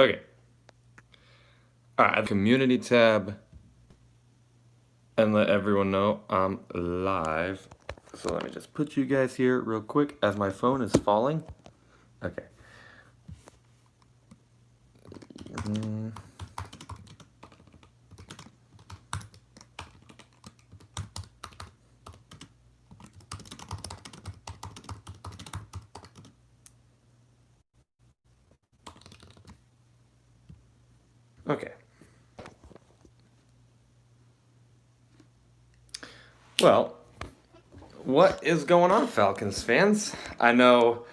Okay. All right. Community tab and let everyone know I'm live. So let me just put you guys here real quick as my phone is falling. Okay. Okay. Well, what is going on, Falcons fans? I know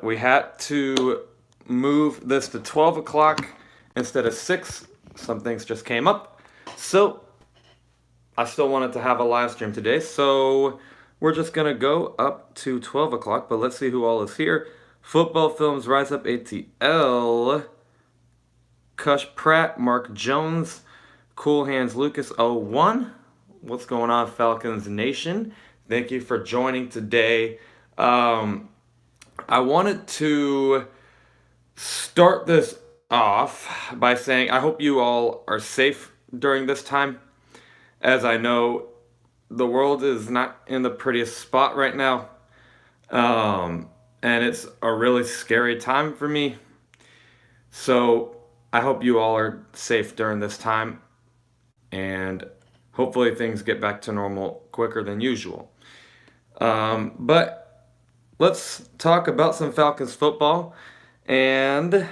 we had to move this to 12 o'clock instead of 6. Some things just came up. So I still wanted to have a live stream today. So we're just going to go up to 12 o'clock. But let's see who all is here. Football Films, Rise Up ATL, Kush Pratt, Mark Jones, Cool Hands Lucas 01. What's going on, Falcons Nation? Thank you for joining today. I wanted to start this off by saying I hope you all are safe during this time, as I know the world is not in the prettiest spot right now. And it's a really scary time for me. So I hope you all are safe during this time, and hopefully things get back to normal quicker than usual. But let's talk about some Falcons football, and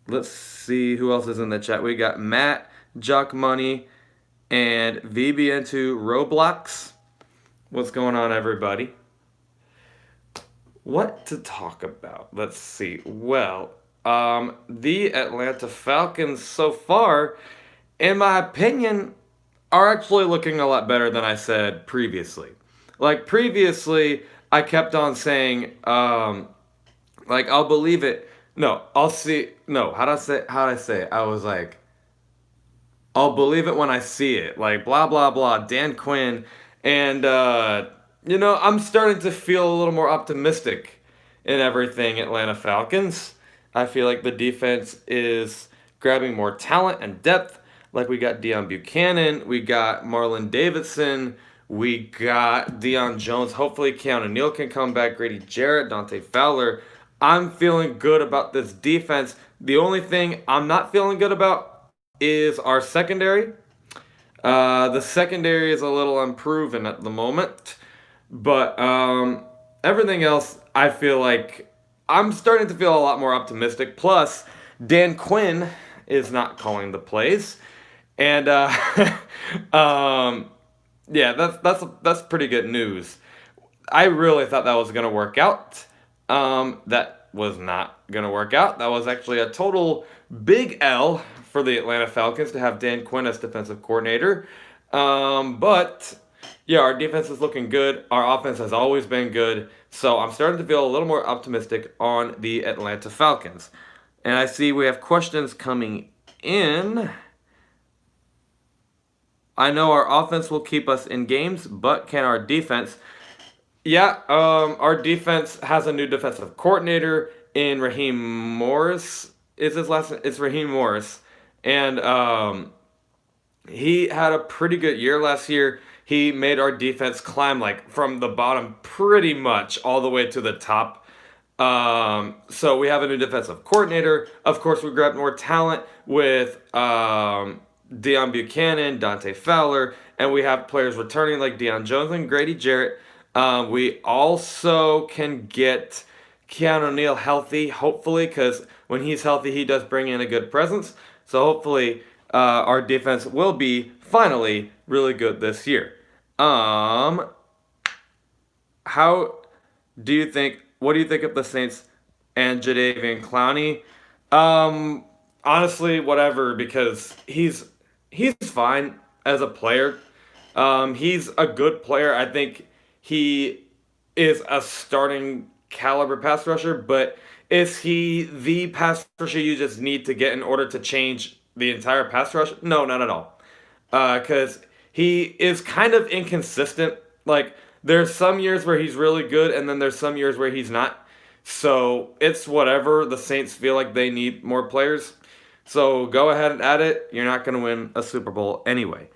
let's see who else is in the chat. We got Matt, Jock Money, and VBN2 Roblox. What's going on, everybody? What to talk about? Let's see. Well, the Atlanta Falcons so far, in my opinion, are actually looking a lot better than I said previously. Like previously, I kept on saying, I'll believe it. No, I'll see. No, how did I say it? I was like, I'll believe it when I see it. Like blah blah blah. Dan Quinn, and I'm starting to feel a little more optimistic in everything Atlanta Falcons. I feel like the defense is grabbing more talent and depth. Like we got Deion Buchanan, we got Marlon Davidson, we got Deion Jones. Hopefully Keanu Neal can come back. Grady Jarrett, Dante Fowler. I'm feeling good about this defense. The only thing I'm not feeling good about is our secondary. The secondary is a little unproven at the moment. But everything else, I feel like I'm starting to feel a lot more optimistic. Plus, Dan Quinn is not calling the plays, and yeah, that's pretty good news. I really thought that was gonna work out. That was not gonna work out. That was actually a total big L for the Atlanta Falcons to have Dan Quinn as defensive coordinator. But yeah, our defense is looking good. Our offense has always been good. So I'm starting to feel a little more optimistic on the Atlanta Falcons. And I see we have questions coming in. I know our offense will keep us in games, but can our defense? Yeah, our defense has a new defensive coordinator in Raheem Morris. Is his last name? It's Raheem Morris. And he had a pretty good year last year. He made our defense climb like from the bottom pretty much all the way to the top. So we have a new defensive coordinator. Of course, we grabbed more talent with Deion Buchanan, Dante Fowler, and we have players returning like Deion Jones and Grady Jarrett. We also can get Keanu Neal healthy, hopefully, because when he's healthy, he does bring in a good presence. So hopefully, our defense will be finally really good this year. How do you think? What do you think of the Saints and Jadeveon Clowney? Honestly, whatever, because he's fine as a player. He's a good player. I think he is a starting caliber pass rusher, but is he the pass rusher you just need to get in order to change the entire pass rush? No, not at all. Because he is kind of inconsistent. Like, there's some years where he's really good, and then there's some years where he's not. So it's whatever. The Saints feel like they need more players. So go ahead and add it. You're not going to win a Super Bowl anyway.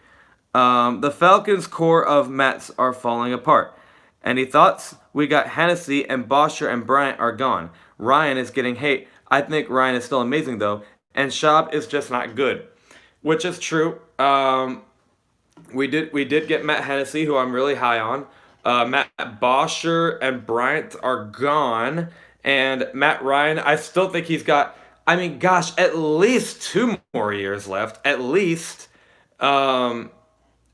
The Falcons' core of Mets are falling apart. Any thoughts? We got Hennessy and Bosher and Bryant are gone. Ryan is getting hate. I think Ryan is still amazing though, and Schaub is just not good, which is true. We did get Matt Hennessy, who I'm really high on. Matt Bosher and Bryant are gone, and Matt Ryan, I still think he's got. I mean, gosh, at least 2 more years left, at least. Um,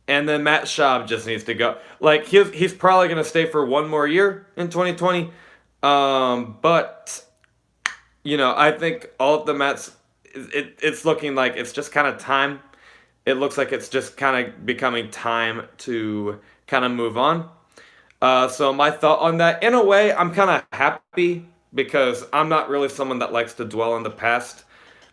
and then Matt Schaub just needs to go. Like he's probably gonna stay for 1 more year in 2020. But I think all of the Mets, it's looking like it's just kind of time. It looks like it's just kind of becoming time to kind of move on. So my thought on that, in a way, I'm kind of happy because I'm not really someone that likes to dwell on the past.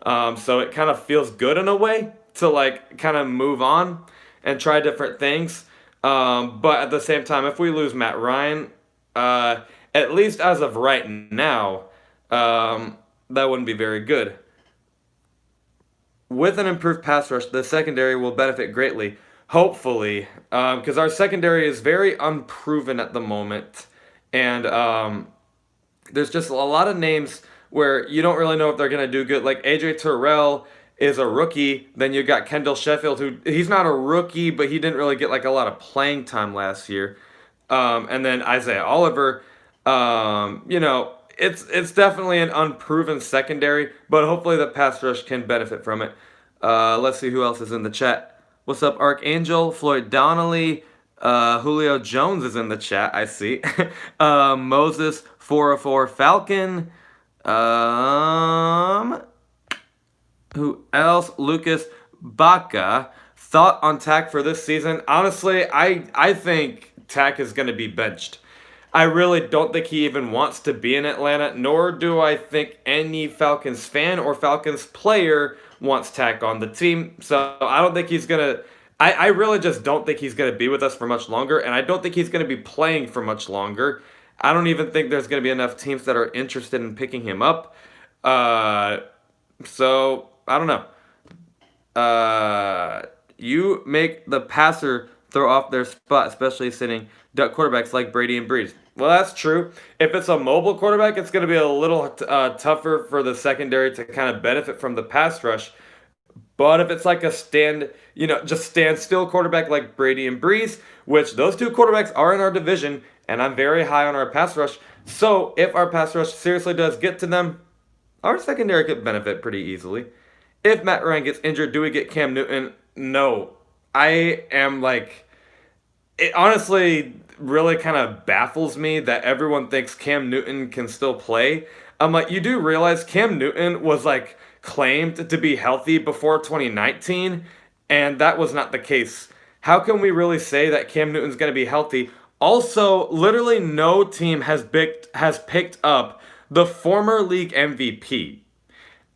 So it kind of feels good in a way to like kind of move on and try different things. But at the same time, if we lose Matt Ryan, at least as of right now, that wouldn't be very good. With an improved pass rush, the secondary will benefit greatly. Hopefully, because our secondary is very unproven at the moment, and there's just a lot of names where you don't really know if they're gonna do good. Like AJ Terrell is a rookie. Then you got Kendall Sheffield, who he's not a rookie, but he didn't really get like a lot of playing time last year. And then Isaiah Oliver. It's definitely an unproven secondary, but hopefully the pass rush can benefit from it. Let's see who else is in the chat. What's up, Archangel? Floyd Donnelly. Julio Jones is in the chat, I see. Moses 404 Falcon. Who else? Lucas Baca. Thought on Tack for this season? Honestly, I think Tack is going to be benched. I really don't think he even wants to be in Atlanta, nor do I think any Falcons fan or Falcons player wants Tack on the team. So I don't think he's going to. I really just don't think he's going to be with us for much longer, and I don't think he's going to be playing for much longer. I don't even think there's going to be enough teams that are interested in picking him up. So I don't know. You make the passer throw off their spot, especially sitting duck quarterbacks like Brady and Breeze. Well, that's true. If it's a mobile quarterback, it's going to be a little tougher for the secondary to kind of benefit from the pass rush. But if it's like a just stand still quarterback like Brady and Breeze, which those two quarterbacks are in our division, and I'm very high on our pass rush. So if our pass rush seriously does get to them, our secondary could benefit pretty easily. If Matt Ryan gets injured, do we get Cam Newton? No. I am like, it honestly really kind of baffles me that everyone thinks Cam Newton can still play. I'm like, you do realize Cam Newton was like claimed to be healthy before 2019, and that was not the case. How can we really say that Cam Newton's going to be healthy? Also, literally no team has picked up the former league MVP.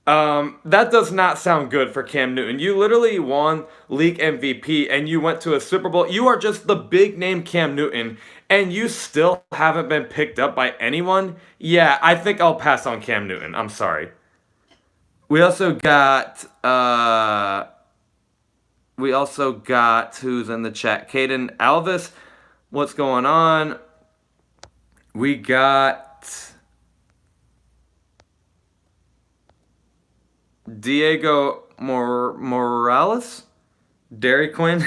That does not sound good for Cam Newton. You literally won league MVP and you went to a Super Bowl. You are just the big name Cam Newton, and you still haven't been picked up by anyone. Yeah, I think I'll pass on Cam Newton. I'm sorry. We also got who's in the chat? Caden Alvis. What's going on? We got Diego Morales, Dairy Queen.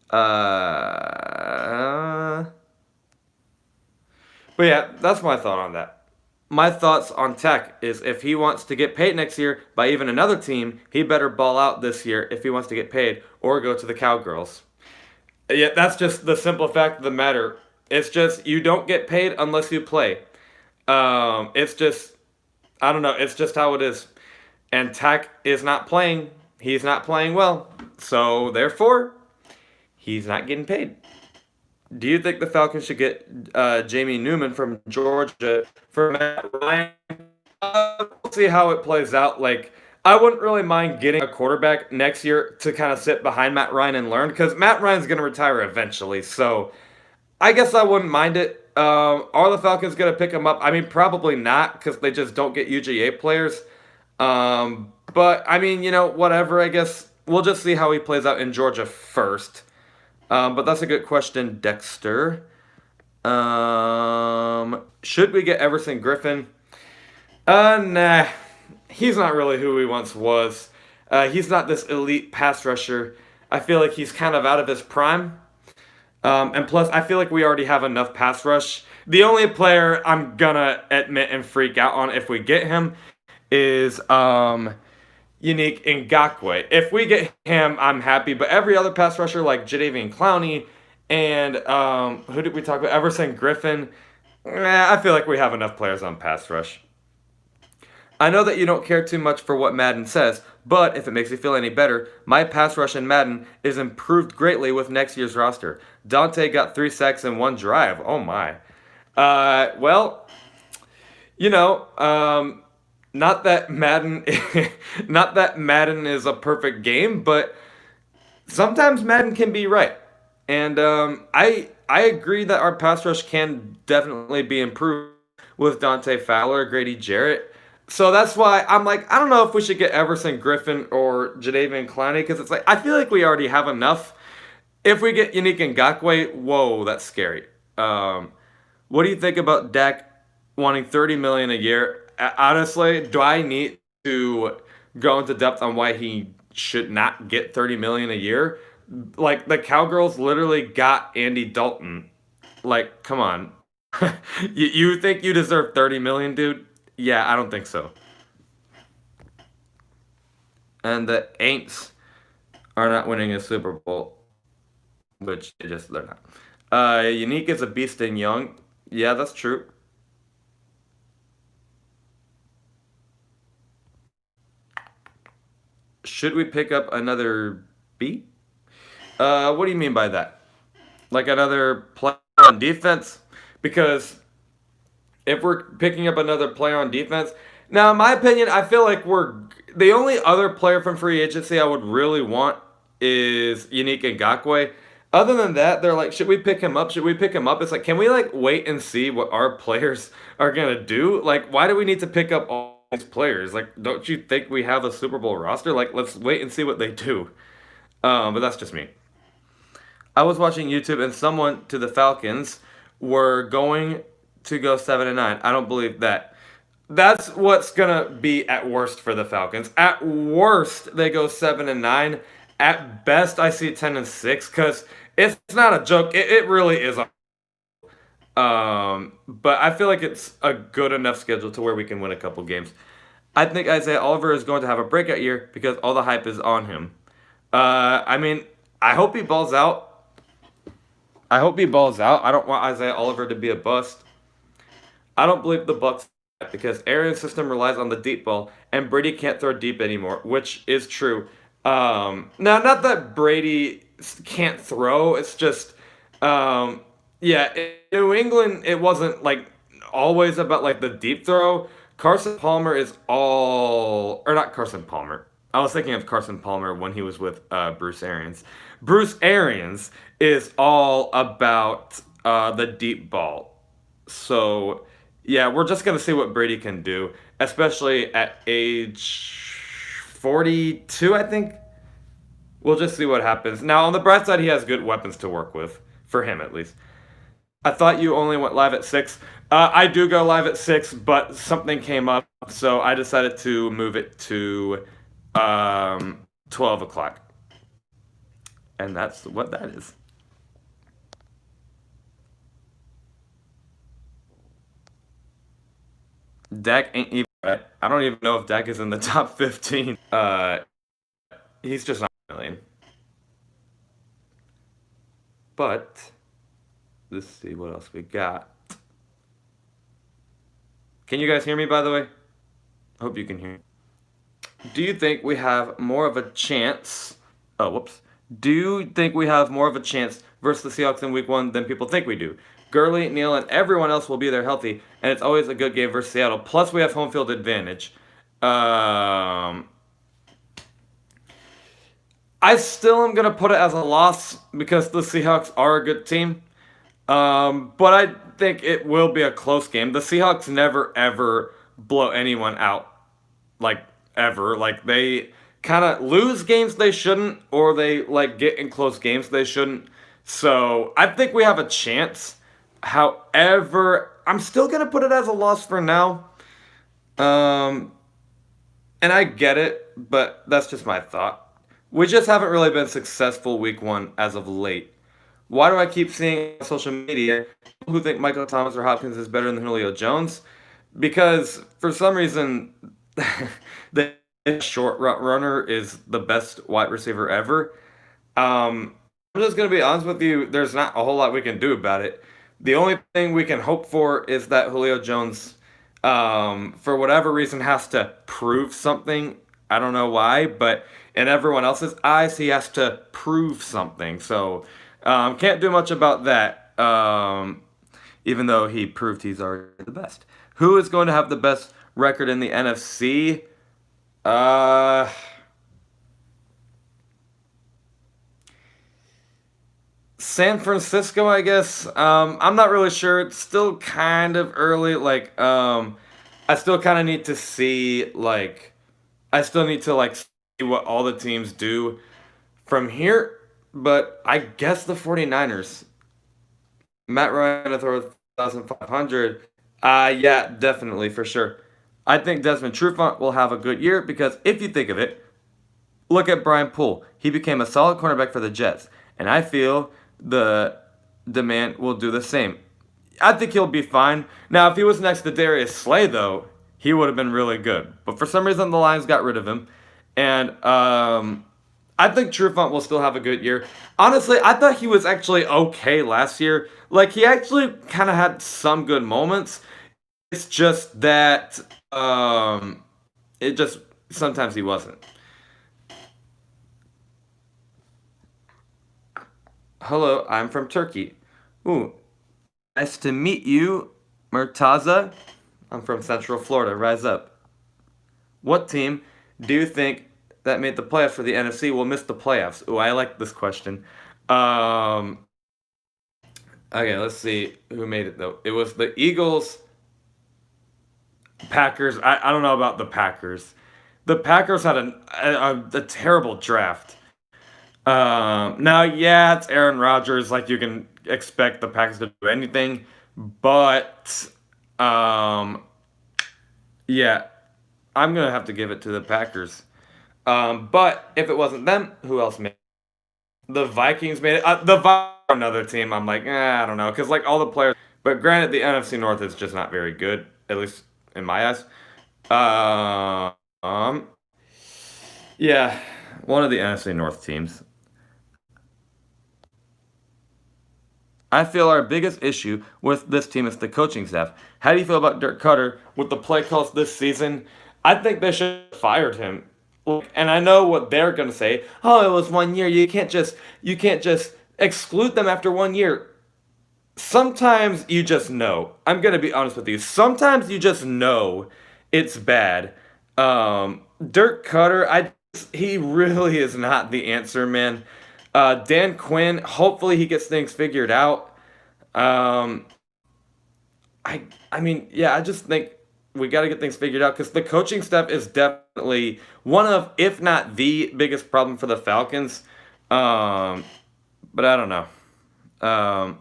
But yeah, that's my thought on that. My thoughts on Tech is if he wants to get paid next year by even another team, he better ball out this year if he wants to get paid or go to the Cowgirls. Yeah, that's just the simple fact of the matter. It's just you don't get paid unless you play. It's just I don't know. It's just how it is. And Tech is not playing. He's not playing well. So therefore, he's not getting paid. Do you think the Falcons should get Jamie Newman from Georgia for Matt Ryan? We'll see how it plays out. Like, I wouldn't really mind getting a quarterback next year to kind of sit behind Matt Ryan and learn, because Matt Ryan's going to retire eventually. So I guess I wouldn't mind it. Are the Falcons going to pick him up? I mean, probably not because they just don't get UGA players. But I mean, whatever. I guess we'll just see how he plays out in Georgia first. But that's a good question, Dexter. Should we get Everson Griffin? Nah. He's not really who he once was. He's not this elite pass rusher. I feel like he's kind of out of his prime. And plus, I feel like we already have enough pass rush. The only player I'm gonna admit and freak out on if we get him is Unique Ngakwe. If we get him, I'm happy. But every other pass rusher like Jadeveon Clowney and who did we talk about? Everson Griffin. I feel like we have enough players on pass rush. I know that you don't care too much for what Madden says, but if it makes you feel any better, my pass rush in Madden is improved greatly with next year's roster. Dante got 3 sacks in 1 drive. Oh my. Well, you know, not that Madden, not that Madden is a perfect game, but sometimes Madden can be right. And I agree that our pass rush can definitely be improved with Dante Fowler, Grady Jarrett. So that's why I'm like, I don't know if we should get Everson Griffin or Jadeveon Clowney because it's like I feel like we already have enough. If we get Unique Ngakwe, whoa, that's scary. What do you think about Dak wanting 30 million a year? Honestly, do I need to go into depth on why he should not get 30 million a year? Like the Cowgirls literally got Andy Dalton. Like, come on. You think you deserve 30 million, dude? Yeah, I don't think so. And the Aints are not winning a Super Bowl, which they're not. Unique is a beast and young. Yeah, that's true. Should we pick up another B? What do you mean by that? Like another player on defense? Because if we're picking up another player on defense, now in my opinion, I feel like we're the only other player from free agency I would really want is Unique Ngakwe. Other than that, they're like, should we pick him up? Should we pick him up? It's like, can we like wait and see what our players are gonna do? Like, why do we need to pick up all these players? Like, don't you think we have a Super Bowl roster? Like, let's wait and see what they do. But that's just me. I was watching YouTube and someone to the Falcons were going to go 7-9. I don't believe that. That's what's gonna be at worst for the Falcons. At worst, they go 7-9. At best, I see 10-6 because it's not a joke. It really is. But I feel like it's a good enough schedule to where we can win a couple games. I think Isaiah Oliver is going to have a breakout year because all the hype is on him. I mean, I hope he balls out. I hope he balls out. I don't want Isaiah Oliver to be a bust. I don't believe the Bucks because Arians' system relies on the deep ball, and Brady can't throw deep anymore, which is true. Now, not that Brady can't throw. It's just, yeah, in New England, it wasn't like always about like the deep throw. Carson Palmer is all, or not Carson Palmer. I was thinking of Carson Palmer when he was with Bruce Arians. Bruce Arians is all about the deep ball. So, yeah, we're just going to see what Brady can do, especially at age 42, I think. We'll just see what happens. Now, on the bright side, he has good weapons to work with, for him at least. I thought you only went live at 6. I do go live at 6, but something came up, so I decided to move it to 12 o'clock. And that's what that is. Dak ain't even right. I don't even know if Dak is in the top 15. He's just not a million. But let's see what else we got. Can you guys hear me, by the way? I hope you can hear me. Do you think we have more of a chance? Oh, whoops. Do you think we have more of a chance versus the Seahawks in week 1 than people think we do? Gurley, Neal, and everyone else will be there healthy, and it's always a good game versus Seattle. Plus, we have home field advantage. I still am going to put it as a loss because the Seahawks are a good team. But I think it will be a close game. The Seahawks never ever blow anyone out, like ever. Like they kind of lose games they shouldn't, or they like get in close games they shouldn't. So I think we have a chance. However, I'm still gonna put it as a loss for now. Um, and I get it, but that's just my thought. We just haven't really been successful week one as of late. Why do I keep seeing on social media people who think Michael Thomas or Hopkins is better than Julio Jones? Because for some reason, the short route runner is the best wide receiver ever. I'm just gonna be honest with you. There's not a whole lot we can do about it. The only thing we can hope for is that Julio Jones, for whatever reason, has to prove something. I don't know why, but in everyone else's eyes, he has to prove something. So can't do much about that. Even though he proved he's already the best. Who is going to have the best record in the NFC? Uh, San Francisco, I guess. I'm not really sure. It's still kind of early. I still kind of need to see, I still need to, see what all the teams do from here. But I guess the 49ers. Matt Ryan to throw 1,500. Yeah, definitely, for sure. I think Desmond Trufant will have a good year because if you think of it, look at Brian Poole. He became a solid cornerback for the Jets, and I feel the demand will do the same. I think he'll be fine. Now, if he was next to Darius Slay, though, he would have been really good. But for some reason, the Lions got rid of him, and I think Trufant will still have a good year. Honestly, I thought he was actually okay last year. Like he actually kind of had some good moments. It's just that it just sometimes he wasn't. Hello, I'm from Turkey. Ooh, nice to meet you, Murtaza. I'm from Central Florida. Rise up. What team do you think that made the playoffs for the NFC will miss the playoffs? Ooh, I like this question. Um, okay, let's see who made it though. It was the Eagles, Packers. I don't know about the Packers. The Packers had a terrible draft. Now, yeah, it's Aaron Rodgers. Like you can expect the Packers to do anything, but um, yeah, I'm gonna have to give it to the Packers. But if it wasn't them, who else made it? The Vikings made it. The Vikings are another team. I'm like, I don't know, because like all the players. But granted, the NFC North is just not very good, at least in my eyes. Uh, um, yeah, one of the NFC North teams. I feel our biggest issue with this team is the coaching staff. How do you feel about Dirk Cutter with the play calls this season? I think they should have fired him. And I know what they're gonna say. Oh, it was 1 year. You can't just exclude them after 1 year. Sometimes you just know. I'm gonna be honest with you. Sometimes you just know it's bad. Dirk Cutter, he really is not the answer, man. Dan Quinn, hopefully he gets things figured out. Um, I mean, yeah, I just think we got to get things figured out because the coaching staff is definitely one of, if not the biggest problem for the Falcons. Um, but I don't know. Um,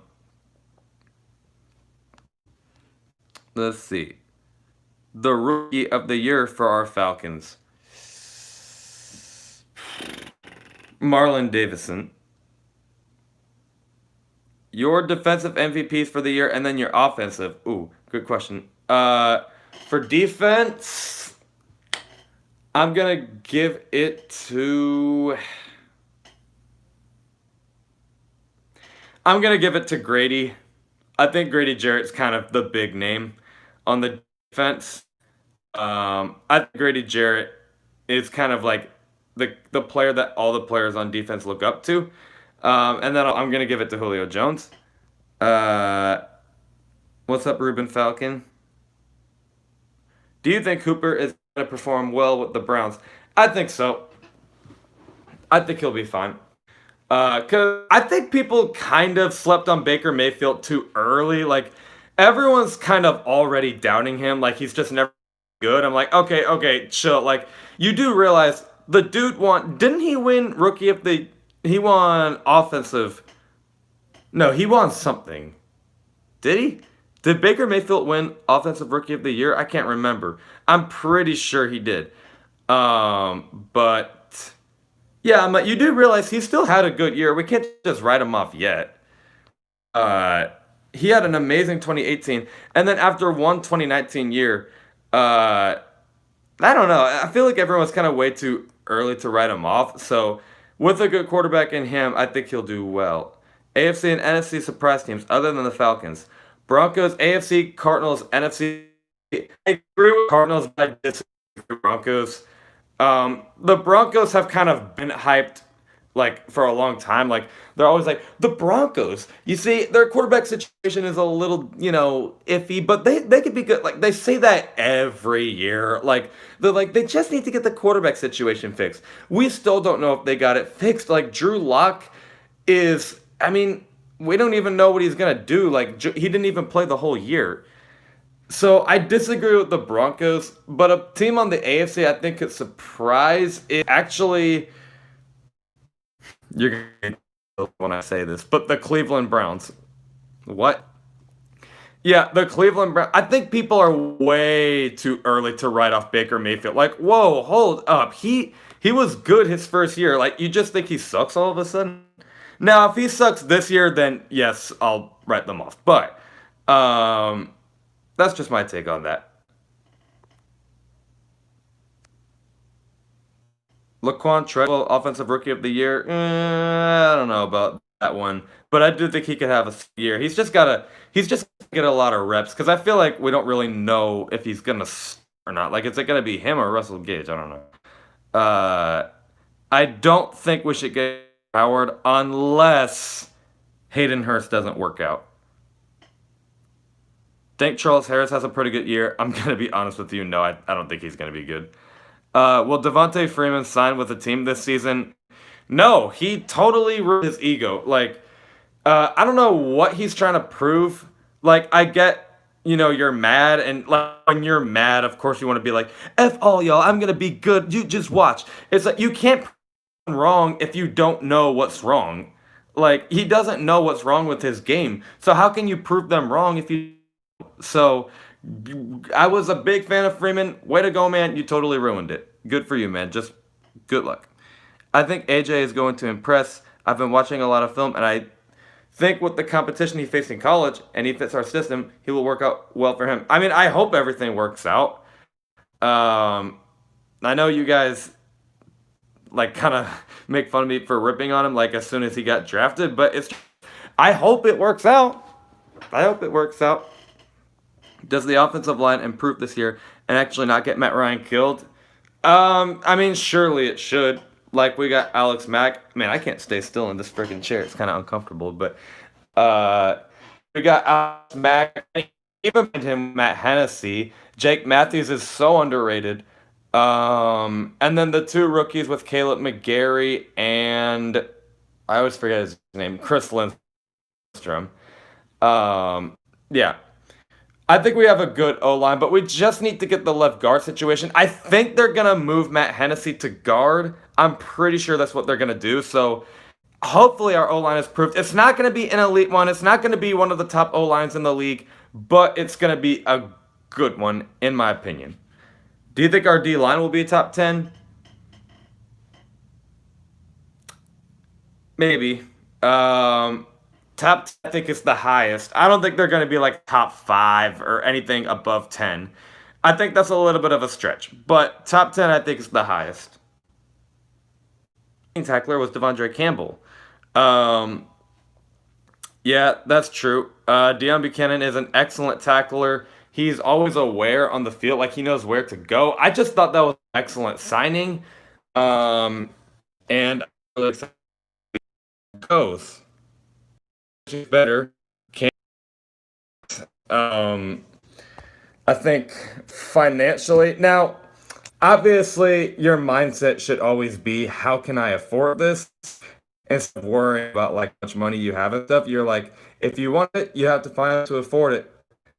let's see. The rookie of the year for our Falcons, Marlon Davison. Your defensive MVPs for the year, and then your offensive. Ooh, good question. For defense, I'm gonna give it to. I'm gonna give it to Grady. I think Grady Jarrett's kind of the big name on the defense. I think Grady Jarrett is kind of like the player that all the players on defense look up to. And then I'm gonna give it to Julio Jones. Uh, what's up, Ruben Falcon? Do you think Hooper is gonna perform well with the Browns? I think so. I think he'll be fine. Cause I think people kind of slept on Baker Mayfield too early. Like everyone's kind of already doubting him. Like he's just never good. I'm like, okay, okay, chill. Like you do realize the dude won. Didn't he win Rookie of the? He won offensive. No, he won something. Did he? Did Baker Mayfield win Offensive Rookie of the Year? I can't remember. I'm pretty sure he did. But yeah, you do realize he still had a good year. We can't just write him off yet. Uh, he had an amazing 2018, and then after one 2019 year, uh, I don't know. I feel like everyone's kind of way too early to write him off. So with a good quarterback in him, I think he'll do well. AFC and NFC surprise teams other than the Falcons. Broncos, AFC, Cardinals, NFC. I agree with Cardinals, but I disagree with Broncos. The Broncos have kind of been hyped like for a long time. Like they're always like the Broncos. You see, their quarterback situation is a little, iffy, but they could be good. Like they say that every year. Like they're like they just need to get the quarterback situation fixed. We still don't know if they got it fixed. Like Drew Lock is. I mean, we don't even know what he's gonna do. Like he didn't even play the whole year. So I disagree with the Broncos, but a team on the AFC I think could surprise it. Actually, you're gonna when I say this, but the Cleveland Browns. What? Yeah, the Cleveland Browns. I think people are way too early to write off Baker Mayfield. Like, whoa, hold up. He was good his first year. Like, you just think he sucks all of a sudden? Now, if he sucks this year, then yes, I'll write them off. But that's just my take on that. Laquan Treadwell, Offensive Rookie of the Year. I don't know about that one, but I do think he could have a year. He's just get a lot of reps because I feel like we don't really know if he's gonna or not. Like, is it gonna be him or Russell Gage? I don't know. I don't think we should get Howard unless Hayden Hurst doesn't work out. Think Charles Harris has a pretty good year. I'm gonna be honest with you. No, I don't think he's gonna be good. Will Devontae Freeman sign with the team this season? No, he totally ruined his ego. Like, I don't know what he's trying to prove. Like, I get, you're mad, and like when you're mad, of course you want to be like, "F all y'all, I'm gonna be good. You just watch." It's like you can't prove wrong if you don't know what's wrong. Like, he doesn't know what's wrong with his game. So how can you prove them wrong if you? So I was a big fan of Freeman. Way to go, man. You totally ruined it. Good for you, man. Just good luck. I think AJ is going to impress. I've been watching a lot of film, and I think with the competition he faced in college and he fits our system, he will work out well for him. I mean, I hope everything works out. I know you guys like kind of make fun of me for ripping on him like as soon as he got drafted, but I hope it works out. I hope it works out. Does the offensive line improve this year and actually not get Matt Ryan killed? I mean, surely it should. Like we got Alex Mack. Man, I can't stay still in this freaking chair. It's kind of uncomfortable. But we got Alex Mack. Even him, Matt Hennessy. Jake Matthews is so underrated. And then the two rookies with Caleb McGarry and I always forget his name, Chris Lindstrom. Yeah. I think we have a good O line, but we just need to get the left guard situation. I think they're gonna move Matt Hennessy to guard. I'm pretty sure that's what they're gonna do. So hopefully our O line is proved. It's not gonna be an elite one. It's not gonna be one of the top O lines in the league, but it's gonna be a good one, in my opinion. Do you think our D line will be top 10? Maybe. Top 10, I think is the highest. I don't think they're going to be like top 5 or anything above 10. I think that's a little bit of a stretch, but top 10 I think is the highest. Tackler was Devondre Campbell. Um, yeah, that's true. Deion Buchanan is an excellent tackler. He's always aware on the field, like he knows where to go. I just thought that was an excellent signing. And I'm really excited how it goes. Better. Um, I think financially. Now, obviously, your mindset should always be, how can I afford this? instead of worrying about like how much money you have and stuff. You're like, if you want it, you have to find out to afford it.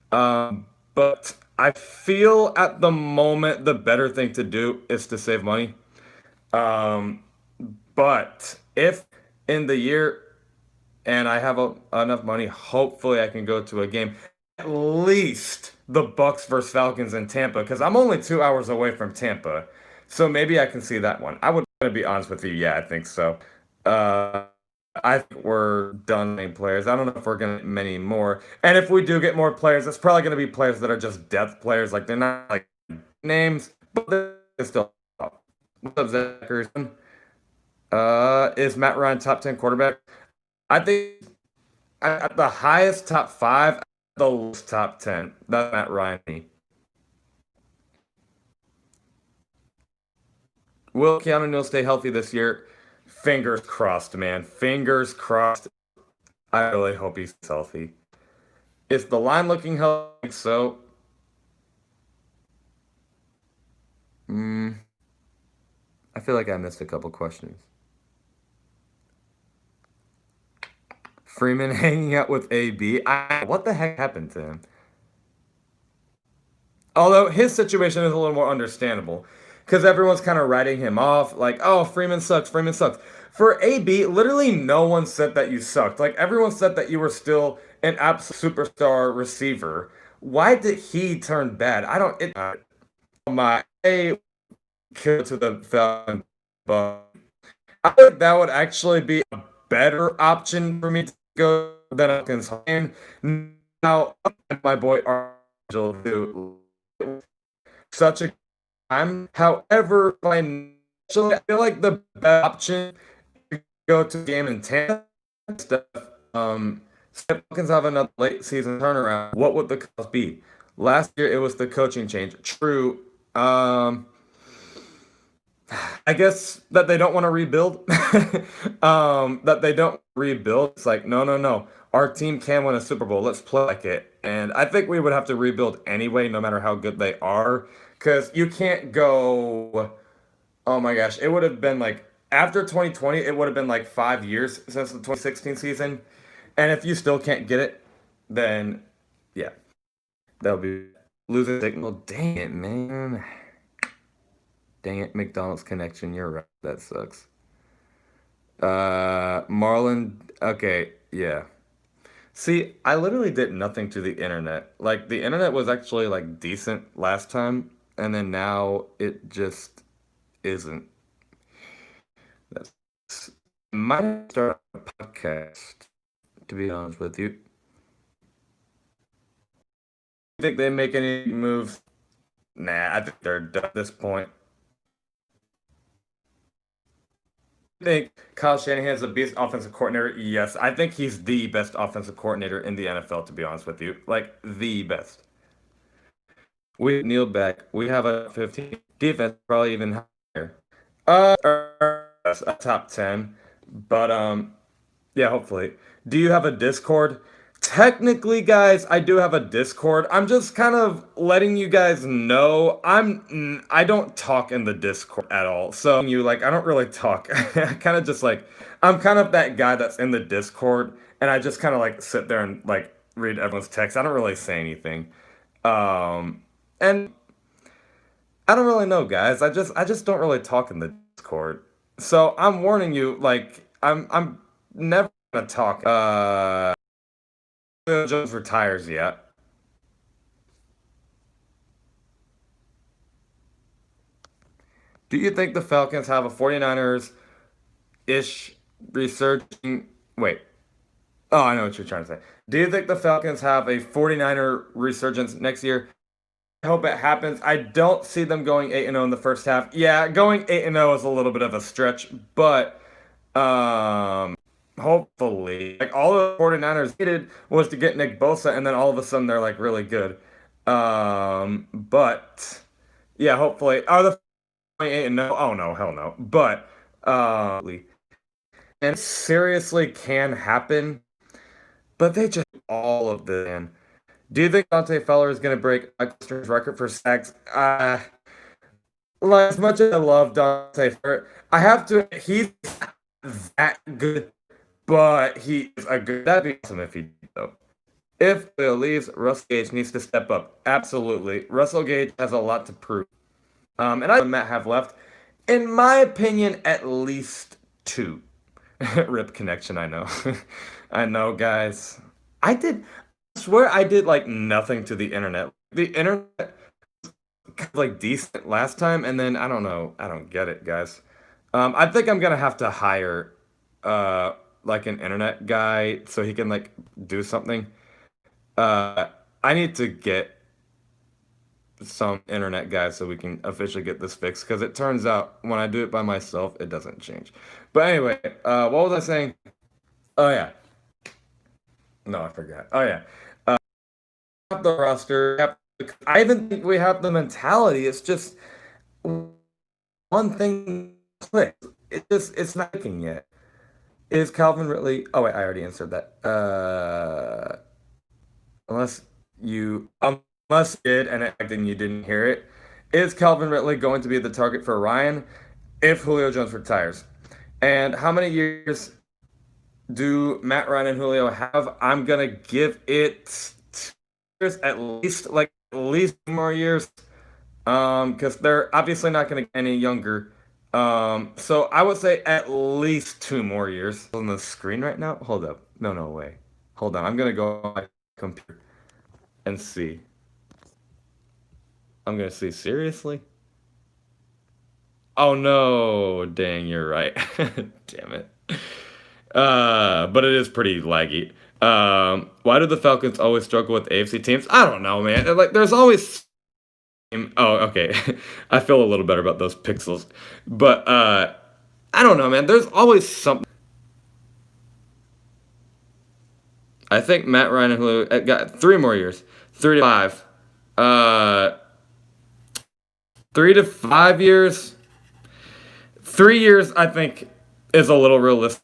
But I feel at the moment the better thing to do is to save money. Um, but if in the year and I have enough money, hopefully I can go to a game. At least the Bucks versus Falcons in Tampa, because I'm only 2 hours away from Tampa, so maybe I can see that one. I would gonna be honest with you, yeah, I think so. Uh, I think we're done getting players. I don't know if we're gonna get many more, and if we do get more players, it's probably gonna be players that are just depth players, like they're not like names, but they're still. What's up, Zach? Is Matt Ryan top 10 quarterback? I think at the highest top five, the lowest top 10. That's Matt Ryan. Will Keanu Neal stay healthy this year? Fingers crossed, man. Fingers crossed. I really hope he's healthy. Is the line looking healthy? So, mm, I feel like I missed a couple questions. Freeman hanging out with AB. What the heck happened to him? Although his situation is a little more understandable because everyone's kind of writing him off, like, oh, Freeman sucks, Freeman sucks. For AB, literally no one said that you sucked. Like, everyone said that you were still an absolute superstar receiver. Why did he turn bad? I don't. My kill to the Falcons, but I think that would actually be a better option for me to go than Falcons. Now, my boy Argel, who such a time. However, financially, I feel like the best option to go to a game in Tampa stuff. Say Falcons have another late season turnaround. What would the cost be? Last year it was the coaching change. True. Um, I guess that they don't want to rebuild. That they don't rebuild. It's like, no, no, no. Our team can win a Super Bowl. Let's play like it. And I think we would have to rebuild anyway, no matter how good they are. Because you can't go. Oh my gosh. It would have been like, after 2020, it would have been like 5 years since the 2016 season. And if you still can't get it, then yeah, that'll be losing signal. Dang it, man. Dang it, McDonald's connection. You're right. That sucks. Marlon. Okay, yeah. See, I literally did nothing to the internet. Like the internet was actually like decent last time, and then now it just isn't. That's might start a podcast. To be honest with you, think they make any moves? Nah, I think they're done at this point. I think Kyle Shanahan's the best offensive coordinator. Yes, I think he's the best offensive coordinator in the NFL. To be honest with you, like the best. We kneel back. We have a 15 defense, probably even higher. A top 10, but yeah, hopefully. Do you have a Discord? Technically, guys, I do have a Discord. I'm just kind of letting you guys know I don't talk in the Discord at all. So you like I don't really talk. I kind of just like I'm kind of that guy that's in the Discord and I just kind of like sit there and like read everyone's text. I don't really say anything. And I don't really know, guys. I just don't really talk in the Discord. So I'm warning you, like I'm never gonna talk. Jones retires yet. Do you think the Falcons have a 49ers ish resurging? Wait. Oh, I know what you're trying to say. Do you think the Falcons have a 49er resurgence next year? I hope it happens. I don't see them going 8 and 0 in the first half. Yeah, going 8 and 0 is a little bit of a stretch, but hopefully, like all the 49ers needed was to get Nick Bosa and then all of a sudden they're like really good. But yeah, hopefully. Are the 8 and no? Oh no, hell no. But and seriously can happen, but they just all of the man. Do you think Dante Feller is going to break Michael Stern's record for sacks? Like, as much as I love Dante Feller, I have to. He's that good, but he is a good. That'd be awesome if he did, though. If Julio leaves, Russell Gage needs to step up. Absolutely. Russell Gage has a lot to prove. And I Matt have left. In my opinion, at least two. Rip connection, I know. I know, guys. I swear I did like nothing to the internet. The internet like decent last time, and then I don't know. I don't get it, guys. I think I'm gonna have to hire uh like an internet guy so he can like do something. Uh I need to get some internet guy so we can officially get this fixed because it turns out when I do it by myself, it doesn't change. But anyway, what was I saying? Oh yeah, no, I forgot. Oh yeah, the roster. I even think we have the mentality. It's just one thing clicks. It's not clicking yet. Is Calvin Ridley? Oh wait, I already answered that. Unless you unless you did and you didn't hear it. Is Calvin Ridley going to be the target for Ryan if Julio Jones retires? And how many years do Matt Ryan and Julio have? I'm gonna give it 2 years at least, like at least more years. Because they're obviously not gonna get any younger. So I would say at least 2 more years. On the screen right now? Hold up. No, no way. Hold on. I'm gonna go on my computer and see. I'm gonna see. Seriously? Oh no. Dang, you're right. Damn it. But it is pretty laggy. Why do the Falcons always struggle with AFC teams? I don't know, man. Like, there's always. Oh, okay. I feel a little better about those pixels, but I don't know, man. There's always something. I think Matt Ryan and Julio got 3 more years, 3 to 5, 3 to 5 years. 3 years, I think, is a little realistic.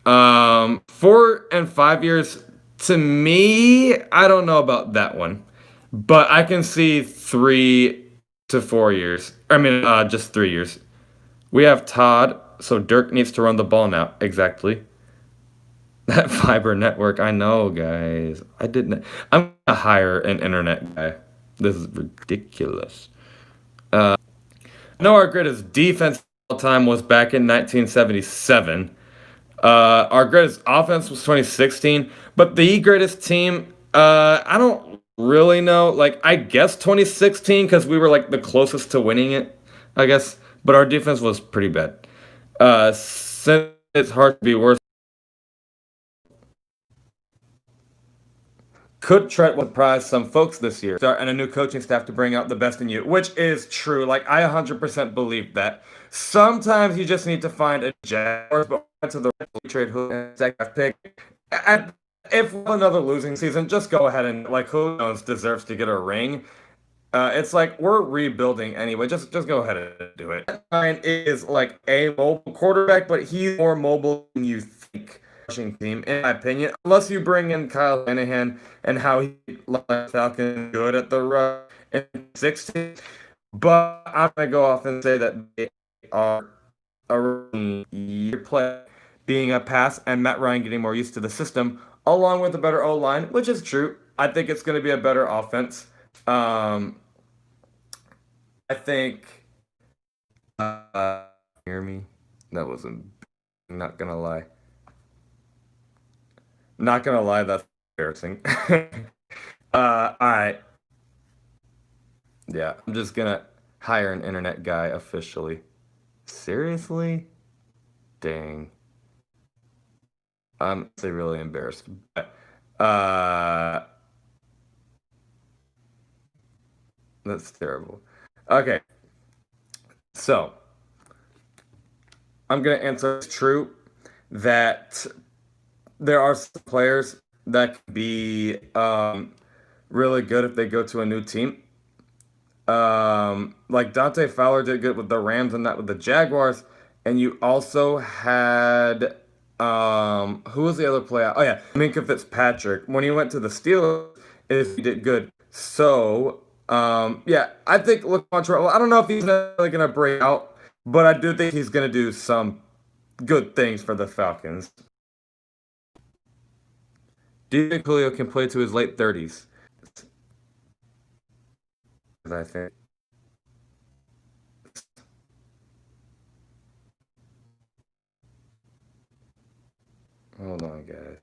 4 and 5 years, to me, I don't know about that one, but I can see 3 to 4 years. I mean, just 3 years. We have Todd, so Dirk needs to run the ball now. Exactly. That fiber network, I know, guys. I didn't. I'm gonna hire an internet guy. This is ridiculous. I know our greatest defense all time was back in 1977. Our greatest offense was 2016, but the greatest team, I don't really know. Like, I guess 2016 because we were like the closest to winning it, I guess. But our defense was pretty bad. Since it's hard to be worse, could Trent surprise some folks this year? Start and a new coaching staff to bring out the best in you, which is true. Like I 100% believe that. Sometimes you just need to find a Jaguars, but to the trade who second pick. And if another losing season, just go ahead and like who knows deserves to get a ring. It's like we're rebuilding anyway. Just go ahead and do it. Ryan is like a mobile quarterback, but he's more mobile than you think. Rushing team, in my opinion, unless you bring in Kyle Shanahan and how he let Falcons good at the run in 16. But I'm gonna go off and say that they are a year play being a pass and Matt Ryan getting more used to the system, along with a better O line, which is true. I think it's going to be a better offense. Um, I think. Hear me? That wasn't. Not gonna lie. Not gonna lie. That's embarrassing. All right. Yeah, I'm just gonna hire an internet guy officially. Seriously? Dang. I'm actually really embarrassed. But, that's terrible. Okay, so I'm gonna answer it's true that there are some players that can be really good if they go to a new team. Like Dante Fowler did good with the Rams and not with the Jaguars. And you also had who was the other player? Oh yeah, Minka Fitzpatrick. When he went to the Steelers, he did good. So yeah, I think look Montreal. I don't know if he's really gonna break out, but I do think he's gonna do some good things for the Falcons. Do you think Julio can play to his late 30s? I think. Hold on, guys.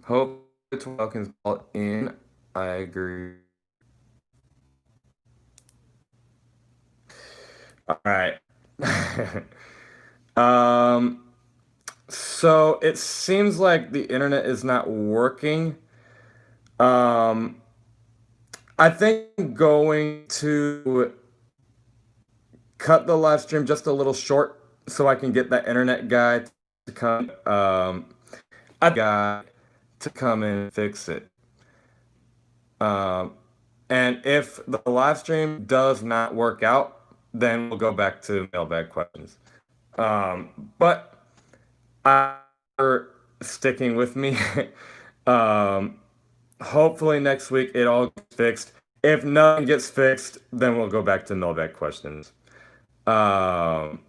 Hope the Falcons ball in. I agree. All right. um. So it seems like the internet is not working. Um. I think going to cut the live stream just a little short so I can get that internet guy to come. A guy to come in and fix it. Um, and if the live stream does not work out, then we'll go back to mailbag questions. But for sticking with me. um, Hopefully next week it all gets fixed. If nothing gets fixed, then we'll go back to mailbag questions. Um,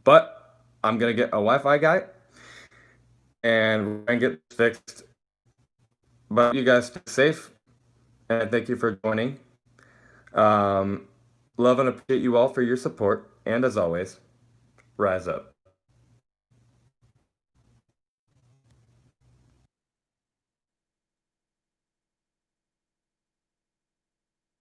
but I'm gonna get a Wi-Fi guy and we're gonna get this fixed. But you guys stay safe and thank you for joining. Um, Love and appreciate you all for your support. And as always, rise up.